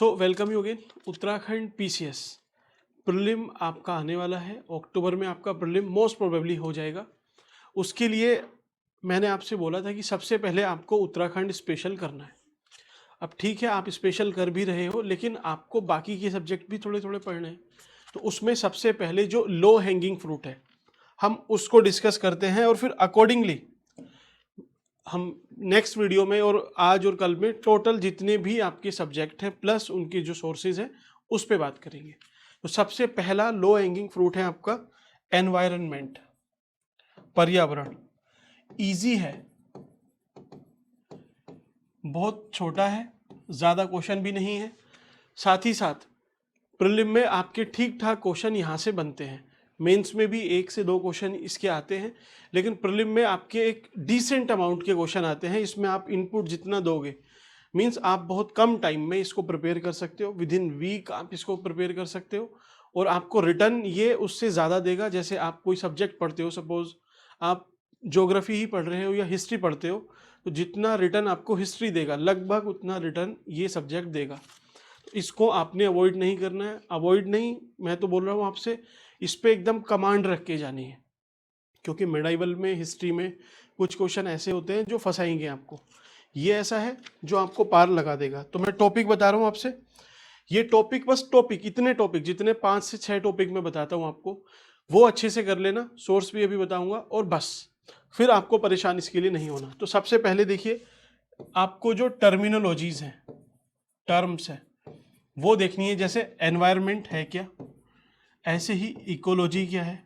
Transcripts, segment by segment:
So welcome you again. Uttarakhand PCS prelim आपका आने वाला है अक्टूबर में। आपका प्रीलिम मोस्ट प्रोबेबली हो जाएगा। उसके लिए मैंने आपसे बोला था कि सबसे पहले आपको उत्तराखंड स्पेशल करना है। अब ठीक है, आप स्पेशल कर भी रहे हो, लेकिन आपको बाकी के सब्जेक्ट भी थोड़े थोड़े पढ़ने हैं। तो उसमें सबसे पहले जो लो हैंगिंग फ्रूट है हम उसको डिस्कस करते हैं, और फिर अकॉर्डिंगली हम नेक्स्ट वीडियो में और आज और कल में टोटल जितने भी आपके सब्जेक्ट हैं प्लस उनके जो सोर्सेज हैं उस पर बात करेंगे। तो सबसे पहला लो हैंगिंग फ्रूट है आपका एनवायरनमेंट, पर्यावरण। इजी है, बहुत छोटा है, ज़्यादा क्वेश्चन भी नहीं है। साथ ही साथ प्रीलिम में आपके ठीक ठाक क्वेश्चन यहाँ से बनते हैं। मेंस में भी 1 से 2 क्वेश्चन इसके आते हैं, लेकिन प्रीलिम में आपके एक डिसेंट अमाउंट के क्वेश्चन आते हैं। इसमें आप इनपुट जितना दोगे मीन्स आप बहुत कम टाइम में इसको प्रिपेयर कर सकते हो। विद इन वीक आप इसको प्रिपेयर कर सकते हो, और आपको रिटर्न ये उससे ज़्यादा देगा। जैसे आप कोई सब्जेक्ट पढ़ते हो, सपोज आप ज्योग्राफी ही पढ़ रहे हो या हिस्ट्री पढ़ते हो, तो जितना रिटर्न आपको हिस्ट्री देगा लगभग उतना रिटर्न ये सब्जेक्ट देगा। इसको आपने अवॉइड नहीं करना है। अवॉइड नहीं, मैं तो बोल रहा हूँ आपसे इस पे एकदम कमांड रख के जानी है, क्योंकि मिडाइवल में हिस्ट्री में कुछ क्वेश्चन ऐसे होते हैं जो फंसाएंगे आपको। ये ऐसा है जो आपको पार लगा देगा। तो मैं टॉपिक बता रहा हूँ आपसे, ये टॉपिक बस टॉपिक, इतने टॉपिक जितने 5 से 6 टॉपिक मैं बताता हूँ आपको वो अच्छे से कर लेना। सोर्स भी अभी बताऊंगा, और बस फिर आपको परेशान इसके लिए नहीं होना। तो सबसे पहले देखिए, आपको जो टर्मिनोलॉजीज हैं, टर्म्स हैं, वो देखनी है। जैसे एनवायरनमेंट है क्या, ऐसे ही इकोलॉजी क्या है,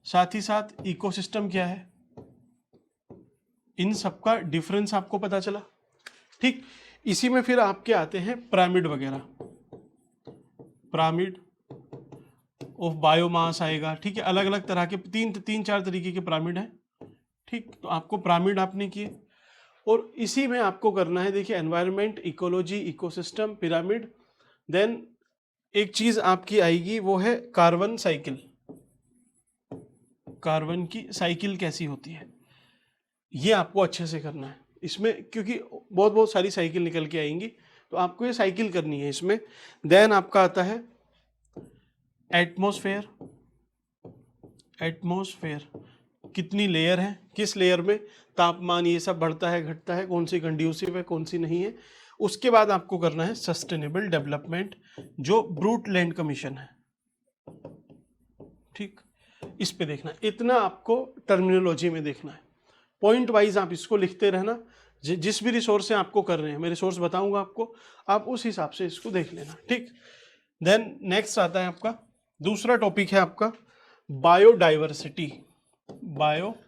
साथ ही साथ इकोसिस्टम क्या है, इन सबका डिफरेंस आपको पता चला। ठीक, इसी में फिर आपके आते हैं पिरामिड वगैरह, पिरामिड ऑफ बायोमास आएगा। ठीक है, अलग अलग तरह के तीन चार तरीके के पिरामिड हैं। ठीक, तो आपको पिरामिड आपने किए, और इसी में आपको करना है, देखिए environment, ecology, ecosystem, pyramid. Then एक चीज आपकी आएगी, वो है कार्बन साइकिल। कार्बन की साइकिल कैसी होती है, ये आपको अच्छे से करना है इसमें, क्योंकि बहुत बहुत सारी साइकिल निकल के आएंगी, तो आपको ये साइकिल करनी है इसमें। देन आपका आता है एटमॉस्फेयर। एटमॉस्फेयर कितनी लेयर है, किस लेयर में तापमान ये सब बढ़ता है घटता है, कौन सी कंड्यूसिव है कौन सी नहीं है। उसके बाद आपको करना है सस्टेनेबल डेवलपमेंट, जो ब्रूट लैंड कमीशन है। ठीक, इस पे देखना है, इतना आपको टर्मिनोलॉजी में देखना है। पॉइंट वाइज आप इसको लिखते रहना। जिस भी रिसोर्स से आपको कर रहे हैं, मैं रिसोर्स बताऊंगा आपको, आप उस हिसाब से इसको देख लेना। ठीक, देन नेक्स्ट आता है आपका दूसरा टॉपिक है आपका बायोडाइवर्सिटी। बायोडाइवर्सिटी,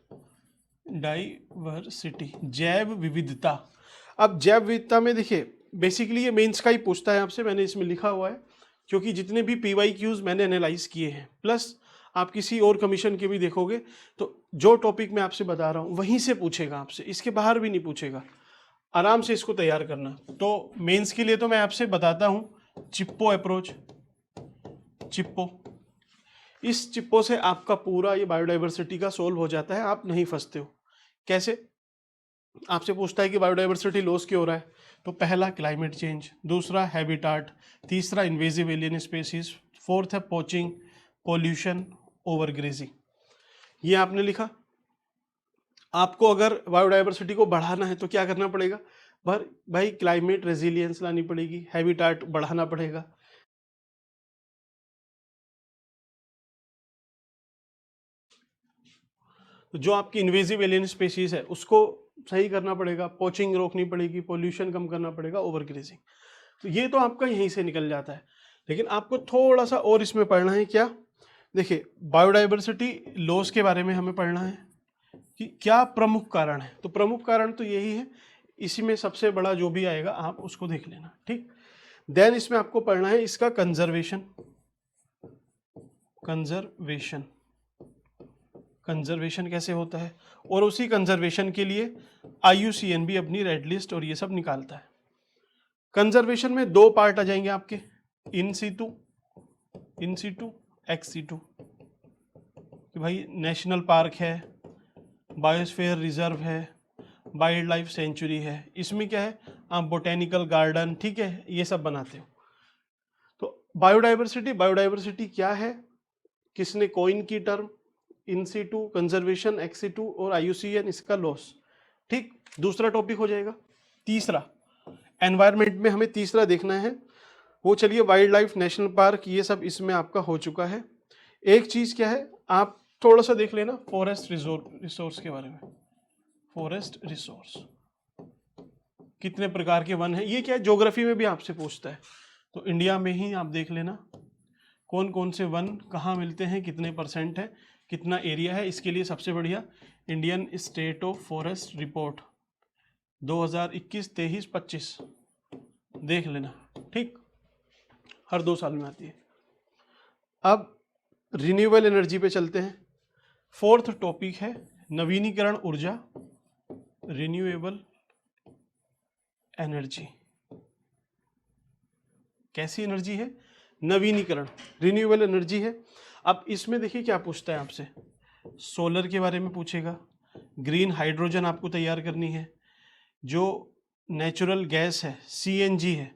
जैव विविधता। अब जैव विविधता में देखिए, बेसिकली ये मेंस का ही पूछता है आपसे, मैंने इसमें लिखा हुआ है, क्योंकि जितने भी PYQs मैंने एनालाइज किए हैं, प्लस आप किसी और कमीशन के भी देखोगे, तो जो टॉपिक मैं आपसे बता रहा हूँ वहीं से पूछेगा आपसे, इसके बाहर भी नहीं पूछेगा। आराम से इसको तैयार करना। तो मेंस के लिए तो मैं आपसे बताता हूँ चिप्पो अप्रोच। चिप्पो, इस चिप्पो से आपका पूरा ये बायोडाइवर्सिटी का सोल्व हो जाता है, आप नहीं फंसते हो। कैसे, आपसे पूछता है कि बायोडाइवर्सिटी लॉस क्यों हो रहा है, तो पहला क्लाइमेट चेंज, दूसरा हैबिटाट, तीसरा इन्वेजिव एलियन स्पेसीज, फोर्थ है पोचिंग, पोल्यूशन, ओवरग्रेजिंग। ये आपने लिखा। आपको अगर बायोडाइवर्सिटी को बढ़ाना है तो क्या करना पड़ेगा, भाई क्लाइमेट रेजिलियंस लानी पड़ेगी, हैबिटाट बढ़ाना पड़ेगा। तो जो आपकी इन्वेजिव एलियन स्पेसीज है उसको सही करना पड़ेगा, पोचिंग रोकनी पड़ेगी, पोल्यूशन कम करना पड़ेगा, ओवरग्रेजिंग। तो ये तो आपका यहीं से निकल जाता है, लेकिन आपको थोड़ा सा और इसमें पढ़ना है। क्या, देखिए बायोडाइवर्सिटी लॉस के बारे में हमें पढ़ना है कि क्या प्रमुख कारण है। तो प्रमुख कारण तो यही है, इसी में सबसे बड़ा जो भी आएगा आप उसको देख लेना। ठीक, देन इसमें आपको पढ़ना है इसका कंजर्वेशन। कंजर्वेशन, कंजर्वेशन कैसे होता है, और उसी कंजर्वेशन के लिए IUCN भी अपनी रेड लिस्ट और ये सब निकालता है। कंजर्वेशन में 2 पार्ट आ जाएंगे आपके, इन सीटू, एक्स सीटू, कि भाई नेशनल पार्क है, बायोस्फीयर रिजर्व है, वाइल्ड लाइफ सेंचुरी है। इसमें क्या है, आप बोटेनिकल गार्डन, ठीक है, ये सब बनाते हो। तो बायोडाइवर्सिटी क्या है, किसने कॉइन की term, in situ conservation, ex situ और IUCN इसका लॉस। ठीक, दूसरा टॉपिक हो जाएगा। तीसरा एनवायरनमेंट में हमें तीसरा देखना है, वो चलिए वाइल्ड लाइफ, नेशनल पार्क, ये सब इसमें आपका हो चुका है। एक चीज क्या है, आप थोड़ा सा देख लेना फॉरेस्ट रिसोर्स के बारे में। फॉरेस्ट रिसोर्स कितने प्रकार के वन है, ये क्या है, ज्योग्राफी में भी आपसे पूछता है। तो इंडिया में ही आप देख लेना कौन कौन से वन कहाँ मिलते हैं, कितने परसेंट है, कितना एरिया है। इसके लिए सबसे बढ़िया Indian state of forest report 2021, 23, 25 देख लेना। ठीक, हर 2 साल में आती है। अब रिन्यूएबल एनर्जी पे चलते हैं। फोर्थ टॉपिक है नवीनीकरण ऊर्जा, रिन्यूएबल एनर्जी। कैसी एनर्जी है, नवीनीकरण, रिन्यूएबल एनर्जी है। अब इसमें देखिए क्या पूछता है आपसे, सोलर के बारे में पूछेगा, ग्रीन हाइड्रोजन आपको तैयार करनी है, जो नेचुरल गैस है CNG है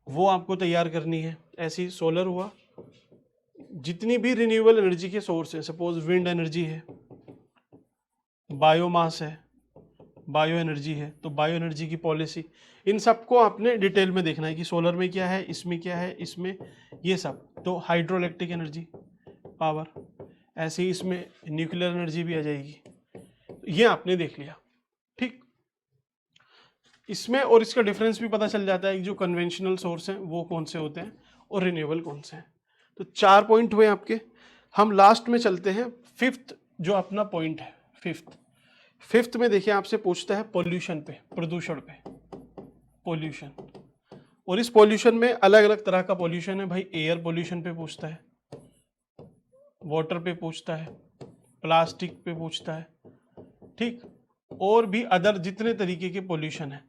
वो आपको तैयार करनी है। ऐसी सोलर हुआ, जितनी भी रिन्यूएबल एनर्जी के सोर्स हैं, सपोज विंड एनर्जी है, बायोमास है, बायो एनर्जी है, तो बायो एनर्जी की पॉलिसी, इन सबको आपने डिटेल में देखना है कि सोलर में क्या है, इसमें क्या है, इसमें ये सब। तो हाइड्रो इलेक्ट्रिक एनर्जी पावर, ऐसे ही इसमें न्यूक्लियर एनर्जी भी आ जाएगी। ये आपने देख लिया। ठीक, इसमें और इसका डिफरेंस भी पता चल जाता है कि जो कन्वेंशनल सोर्स हैं वो कौन से होते हैं और रिन्यूएबल कौन से हैं। तो 4 पॉइंट हुए आपके। हम लास्ट में चलते हैं, फिफ्थ जो अपना पॉइंट है। फिफ्थ में देखिए आपसे पूछता है पोल्यूशन पे, प्रदूषण पे, पोल्यूशन। और इस पोल्यूशन में अलग अलग तरह का पोल्यूशन है भाई। एयर पोल्यूशन पे पूछता है, वाटर पे पूछता है, प्लास्टिक पे पूछता है, ठीक, और भी अदर जितने तरीके के पोल्यूशन है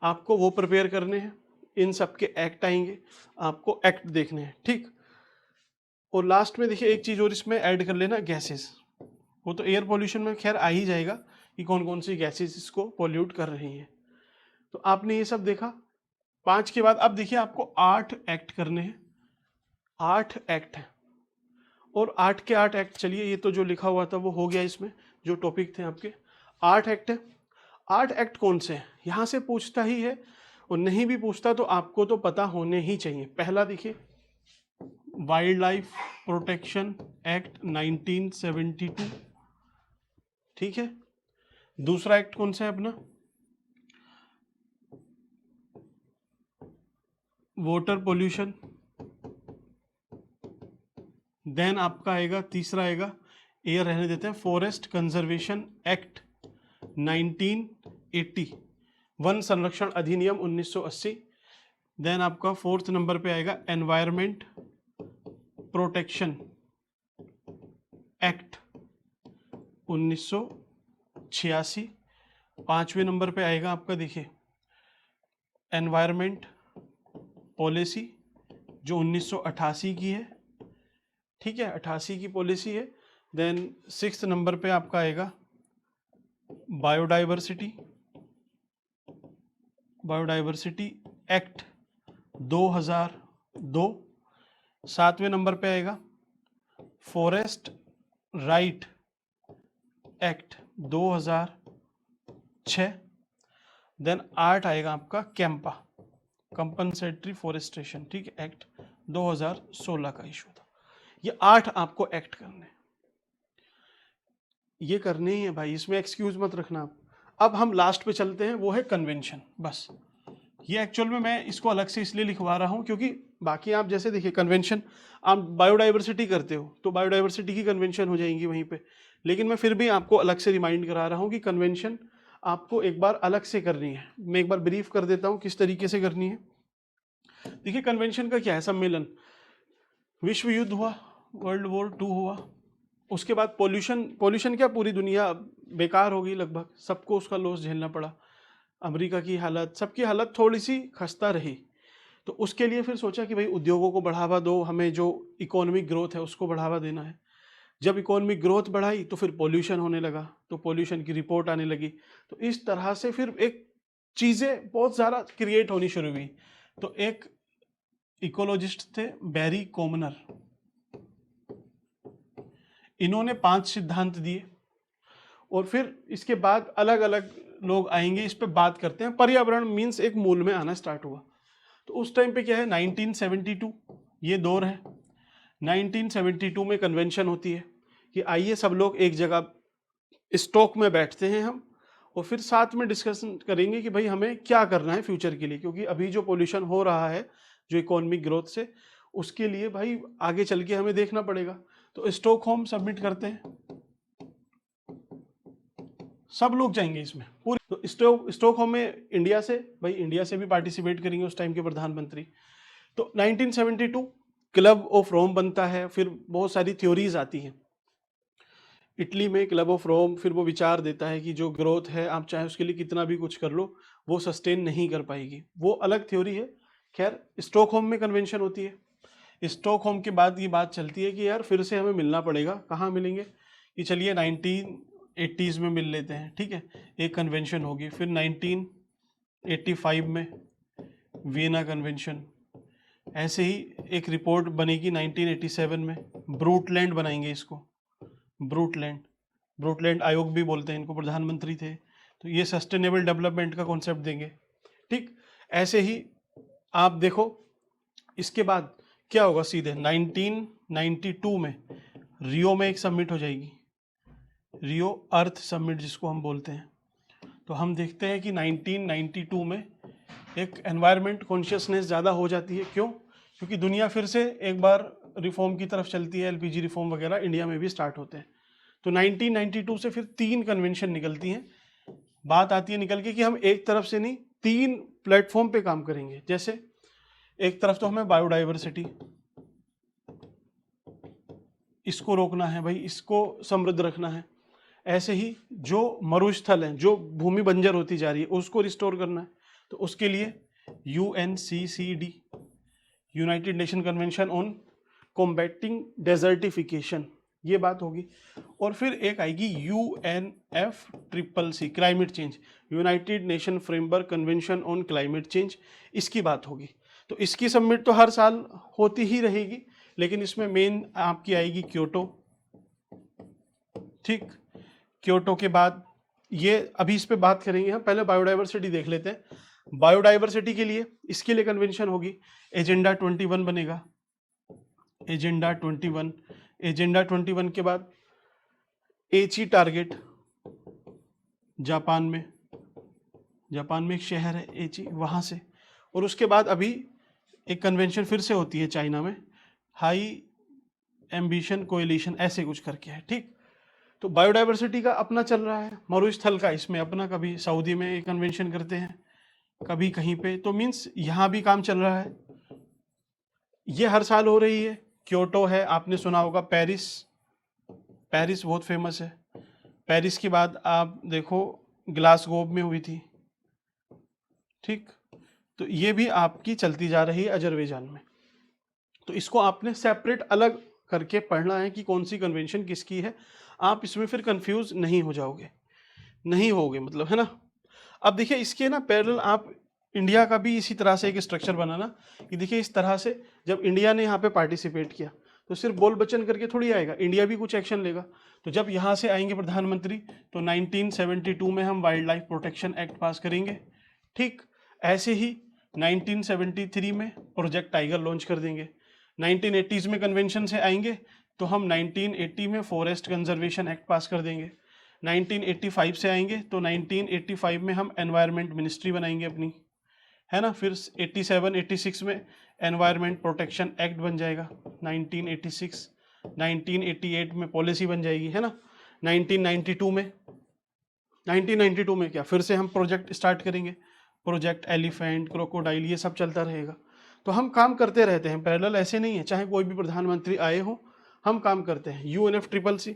आपको वो प्रिपेयर करने हैं। इन सब के एक्ट आएंगे, आपको एक्ट देखने हैं। ठीक, और लास्ट में देखिए एक चीज और इसमें ऐड कर लेना, गैसेस। वो तो एयर पोल्यूशन में खैर आ ही जाएगा कि कौन कौन सी गैसेस इसको पोल्यूट कर रही हैं। तो आपने ये सब देखा। 5 के बाद अब देखिए आपको 8 एक्ट करने हैं। 8 एक्ट हैं और 8 के 8 एक्ट, चलिए ये तो जो लिखा हुआ था वो हो गया, इसमें जो टॉपिक थे आपके 8 एक्ट है। 8 एक्ट कौन से हैं यहाँ से पूछता ही है, और नहीं भी पूछता तो आपको तो पता होने ही चाहिए। पहला देखिए वाइल्ड लाइफ प्रोटेक्शन एक्ट 1972, ठीक है। दूसरा एक्ट कौन सा है अपना, वाटर पोल्यूशन। देन आपका आएगा, तीसरा आएगा, एयर रहने देते हैं, फॉरेस्ट कंजर्वेशन एक्ट 1980, वन संरक्षण अधिनियम 1980। देन आपका 4th नंबर पे आएगा एनवायरमेंट प्रोटेक्शन एक्ट 1986। 5वें नंबर पे आएगा आपका देखिए एनवायरमेंट पॉलिसी जो 1988 की है, ठीक है, 88 की पॉलिसी है। देन 6th नंबर पे आपका आएगा बायोडाइवर्सिटी एक्ट 2002। 7वें नंबर पे आएगा फॉरेस्ट राइट एक्ट 2006। देन 8 आएगा आपका कैंपा, कंपनसेटरी फॉरेस्टेशन, ठीक है, एक्ट 2016 का इशू था। ये 8 आपको एक्ट करने, ये करने ही है भाई, इसमें एक्सक्यूज मत रखना आप। अब हम लास्ट पे चलते हैं, वो है कन्वेंशन। बस ये एक्चुअल में मैं इसको अलग से इसलिए लिखवा रहा हूँ क्योंकि बाकी आप जैसे देखिए कन्वेंशन, आप बायोडाइवर्सिटी करते हो तो बायोडाइवर्सिटी की कन्वेंशन हो जाएंगी वहीं पे, लेकिन मैं फिर भी आपको अलग से रिमाइंड करा रहा हूँ कि कन्वेंशन आपको एक बार अलग से करनी है। मैं एक बार ब्रीफ कर देता हूँ किस तरीके से करनी है। देखिए कन्वेंशन का क्या है, सम्मेलन, विश्व युद्ध हुआ, वर्ल्ड वॉर 2 हुआ, उसके बाद पॉल्यूशन क्या पूरी दुनिया बेकार हो गई लगभग, सबको उसका लॉस झेलना पड़ा। अमेरिका की हालत, सबकी हालत थोड़ी सी खस्ता रही। तो उसके लिए फिर सोचा कि भाई उद्योगों को बढ़ावा दो, हमें जो इकोनॉमिक ग्रोथ है उसको बढ़ावा देना है। जब इकोनॉमिक ग्रोथ बढ़ाई तो फिर पॉल्यूशन होने लगा, तो पॉल्यूशन की रिपोर्ट आने लगी। तो इस तरह से फिर एक चीज़ें बहुत ज़्यादा क्रिएट होनी शुरू हुई। तो एक इकोलॉजिस्ट थे बैरी कोमनर, इन्होंने 5 सिद्धांत दिए और फिर इसके बाद अलग अलग लोग आएंगे, इस पे बात करते हैं। पर्यावरण मीन्स एक मूल में आना स्टार्ट हुआ। तो उस टाइम पे क्या है, 1972 ये दौर है। 1972 में कन्वेंशन होती है कि आइए सब लोग एक जगह स्टॉक में बैठते हैं हम, और फिर साथ में डिस्कशन करेंगे कि भाई हमें क्या करना है फ्यूचर के लिए, क्योंकि अभी जो पोल्यूशन हो रहा है जो इकोनॉमिक ग्रोथ से, उसके लिए भाई आगे चल के हमें देखना पड़ेगा। तो स्टॉकहोम सबमिट करते हैं, सब लोग जाएंगे इसमें पूरी। तो स्टॉकहोम में इंडिया से, भाई इंडिया से भी पार्टिसिपेट करेंगे उस टाइम के प्रधानमंत्री। तो 1972 क्लब ऑफ रोम बनता है, फिर बहुत सारी थ्योरीज आती हैं। इटली में क्लब ऑफ रोम फिर वो विचार देता है कि जो ग्रोथ है आप चाहे उसके लिए कितना भी कुछ कर लो वो सस्टेन नहीं कर पाएगी, वो अलग थ्योरी है। खैर स्टॉकहोम में कन्वेंशन होती है। स्टॉकहोम के बाद ये बात चलती है कि यार फिर से हमें मिलना पड़ेगा। कहाँ मिलेंगे, कि चलिए 1980s में मिल लेते हैं, ठीक है, एक कन्वेंशन होगी। फिर 1985 में वियना कन्वेंशन, ऐसे ही एक रिपोर्ट बनेगी 1987 में, ब्रूटलैंड बनाएंगे इसको, ब्रूटलैंड आयोग भी बोलते हैं इनको, प्रधानमंत्री थे। तो ये सस्टेनेबल डेवलपमेंट का कॉन्सेप्ट देंगे, ठीक। ऐसे ही आप देखो इसके बाद क्या होगा, सीधे 1992 में रियो में एक समिट हो जाएगी, रियो अर्थ समिट जिसको हम बोलते हैं। तो हम देखते हैं कि 1992 में एक एनवायरनमेंट कॉन्शियसनेस ज़्यादा हो जाती है। क्यों? क्योंकि दुनिया फिर से एक बार रिफॉर्म की तरफ चलती है, एलपीजी रिफॉर्म वगैरह इंडिया में भी स्टार्ट होते हैं। तो 1992 से फिर 3 कन्वेंशन निकलती हैं। बात आती है निकल के कि हम एक तरफ से नहीं 3 प्लेटफॉर्म पे काम करेंगे। जैसे एक तरफ तो हमें बायोडाइवर्सिटी, इसको रोकना है भाई, इसको समृद्ध रखना है। ऐसे ही जो मरुस्थल हैं, जो भूमि बंजर होती जा रही है, उसको रिस्टोर करना है। तो उसके लिए UNCCD, United nation convention on combating desertification, ये बात होगी। और फिर एक आएगी UNFCCC, climate change, United nation framework convention on climate change, इसकी बात होगी। तो इसकी सबमिट तो हर साल होती ही रहेगी, लेकिन इसमें मेन आपकी आएगी क्योटो, ठीक। क्योटो के बाद ये अभी इस पे बात करेंगे हम, पहले बायोडाइवर्सिटी देख लेते हैं। बायोडाइवर्सिटी के लिए इसके लिए कन्वेंशन होगी, एजेंडा 21 बनेगा, एजेंडा 21। एजेंडा 21 के बाद एची टारगेट, जापान में एक शहर है एची, वहाँ से। और उसके बाद अभी एक कन्वेंशन फिर से होती है चाइना में, हाई एम्बिशन कोएलिशन, ऐसे कुछ करके है, ठीक। तो बायोडाइवर्सिटी का अपना चल रहा है, मरुस्थल का इसमें अपना, कभी सऊदी में एक कन्वेंशन करते हैं, कभी कहीं पे। तो मीन्स यहाँ भी काम चल रहा है, ये हर साल हो रही है। क्योटो है, आपने सुना होगा, पेरिस बहुत फेमस है। पेरिस के बाद आप देखो ग्लासगो में हुई थी, ठीक। तो ये भी आपकी चलती जा रही है अजरबैजान में। तो इसको आपने सेपरेट अलग करके पढ़ना है कि कौन सी कन्वेंशन किसकी है। आप इसमें फिर कंफ्यूज नहीं हो जाओगे, नहीं होगे मतलब, है ना। अब देखिए इसके ना पैरेलल आप इंडिया का भी इसी तरह से एक स्ट्रक्चर बनाना कि देखिए इस तरह से जब इंडिया ने यहाँ पे पार्टिसिपेट किया तो सिर्फ बोल बचन करके थोड़ी आएगा, इंडिया भी कुछ एक्शन लेगा। तो जब यहाँ से आएंगे प्रधानमंत्री तो 1972 में हम वाइल्ड लाइफ प्रोटेक्शन एक्ट पास करेंगे, ठीक। ऐसे ही 1973 में प्रोजेक्ट टाइगर लॉन्च कर देंगे। 1980s में कन्वेंशन से आएंगे तो हम 1980 में फॉरेस्ट कंजर्वेशन एक्ट पास कर देंगे। 1985 से आएंगे तो 1985 में हम एनवायरनमेंट मिनिस्ट्री बनाएंगे अपनी, है ना। फिर 87-86 में एनवायरनमेंट प्रोटेक्शन एक्ट बन जाएगा 1986। 1988 में पॉलिसी बन जाएगी, है ना। 1992 में क्या फिर से हम प्रोजेक्ट स्टार्ट करेंगे, प्रोजेक्ट एलिफेंट, क्रोकोडाइल, ये सब चलता रहेगा। तो हम काम करते रहते हैं पैरेलल, ऐसे नहीं है चाहे कोई भी प्रधानमंत्री आए हो हम काम करते हैं। UNFCCC,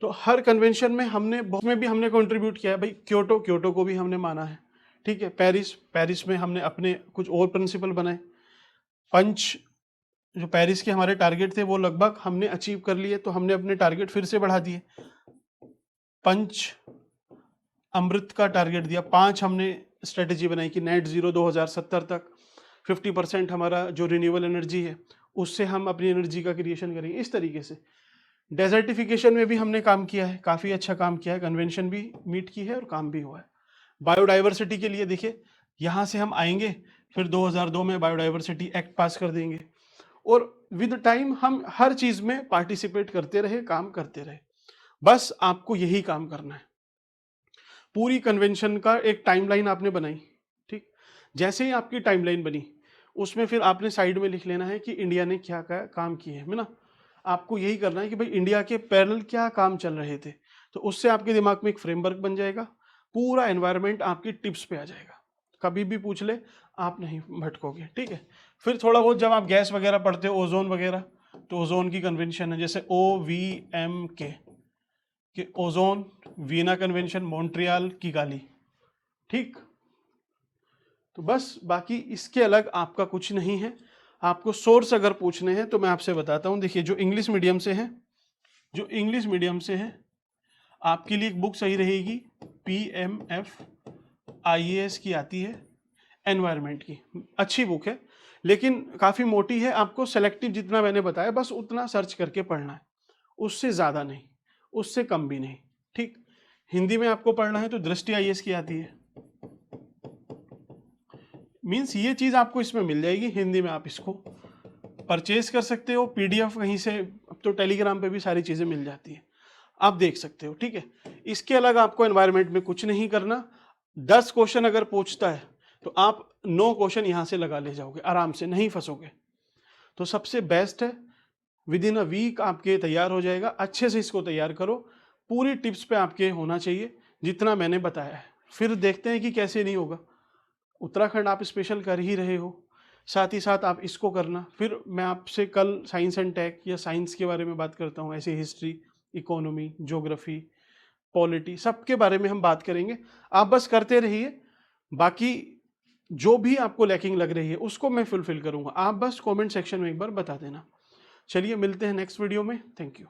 तो हर कन्वेंशन में हमने बहुत में भी हमने कंट्रीब्यूट किया है भाई। क्योटो को भी हमने माना है, ठीक है। पेरिस में हमने अपने कुछ और प्रिंसिपल बनाए। जो पेरिस के हमारे टारगेट थे वो लगभग हमने अचीव कर लिए, तो हमने अपने टारगेट फिर से बढ़ा दिए। पंच अमृत का टारगेट दिया, 5 हमने स्ट्रेटजी बनाई कि नेट ज़ीरो 2070 तक 50% हमारा जो रिन्यूएबल एनर्जी है उससे हम अपनी एनर्जी का क्रिएशन करेंगे। इस तरीके से डेजर्टिफिकेशन में भी हमने काम किया है, काफ़ी अच्छा काम किया है, कन्वेंशन भी मीट की है और काम भी हुआ है। बायोडाइवर्सिटी के लिए देखिए, यहाँ से हम आएंगे, फिर 2002 में बायोडाइवर्सिटी एक्ट पास कर देंगे और विद टाइम हम हर चीज़ में पार्टिसिपेट करते रहे, काम करते रहे। बस आपको यही काम करना है। पूरी कन्वेंशन का एक टाइमलाइन आपने बनाई, ठीक, जैसे ही आपकी टाइमलाइन बनी उसमें फिर आपने साइड में लिख लेना है कि इंडिया ने क्या क्या काम किए हैं, है ना। आपको यही करना है कि भाई इंडिया के पैरेलल क्या काम चल रहे थे, तो उससे आपके दिमाग में एक फ्रेमवर्क बन जाएगा, पूरा एनवायरनमेंट आपकी टिप्स पे आ जाएगा, कभी भी पूछ ले आप नहीं भटकोगे, ठीक है। फिर थोड़ा बहुत जब आप गैस वगैरह पढ़ते हो, ओजोन वगैरह, तो ओजोन की कन्वेंशन है जैसे OVMK कि ओजोन, वीना कन्वेंशन, मॉन्ट्रियल की गाली, ठीक। तो बस बाकी इसके अलग आपका कुछ नहीं है। आपको सोर्स अगर पूछने हैं तो मैं आपसे बताता हूँ, देखिए जो इंग्लिश मीडियम से है, जो इंग्लिश मीडियम से है आपके लिए एक बुक सही रहेगी, PMF IAS की आती है, एनवायरनमेंट की, अच्छी बुक है लेकिन काफ़ी मोटी है। आपको सेलेक्टिव जितना मैंने बताया बस उतना सर्च करके पढ़ना है, उससे ज़्यादा नहीं, उससे कम भी नहीं, ठीक। हिंदी में आपको पढ़ना है तो दृष्टि IAS की आती है, मीन्स ये चीज़ आपको इसमें मिल जाएगी, हिंदी में आप इसको परचेज कर सकते हो, PDF कहीं से, अब तो टेलीग्राम पे भी सारी चीज़ें मिल जाती है, आप देख सकते हो, ठीक है। इसके अलग आपको एनवायरनमेंट में कुछ नहीं करना। 10 क्वेश्चन अगर पूछता है तो आप 9 क्वेश्चन यहाँ से लगा ले जाओगे आराम से, नहीं फंसोगे। तो सबसे बेस्ट है, विद इन अ वीक आपके तैयार हो जाएगा। अच्छे से इसको तैयार करो, पूरी टिप्स पे आपके होना चाहिए जितना मैंने बताया है, फिर देखते हैं कि कैसे नहीं होगा। उत्तराखंड आप स्पेशल कर ही रहे हो, साथ ही साथ आप इसको करना। फिर मैं आपसे कल साइंस एंड टेक या साइंस के बारे में बात करता हूँ, ऐसे हिस्ट्री, इकोनॉमी, ज्योग्राफी, पॉलिटी, सबके बारे में हम बात करेंगे। आप बस करते रहिए, बाकी जो भी आपको लैकिंग लग रही है उसको मैं फुलफिल करूँगा, आप बस कमेंट सेक्शन में एक बार बता देना। चलिए मिलते हैं नेक्स्ट वीडियो में, थैंक यू।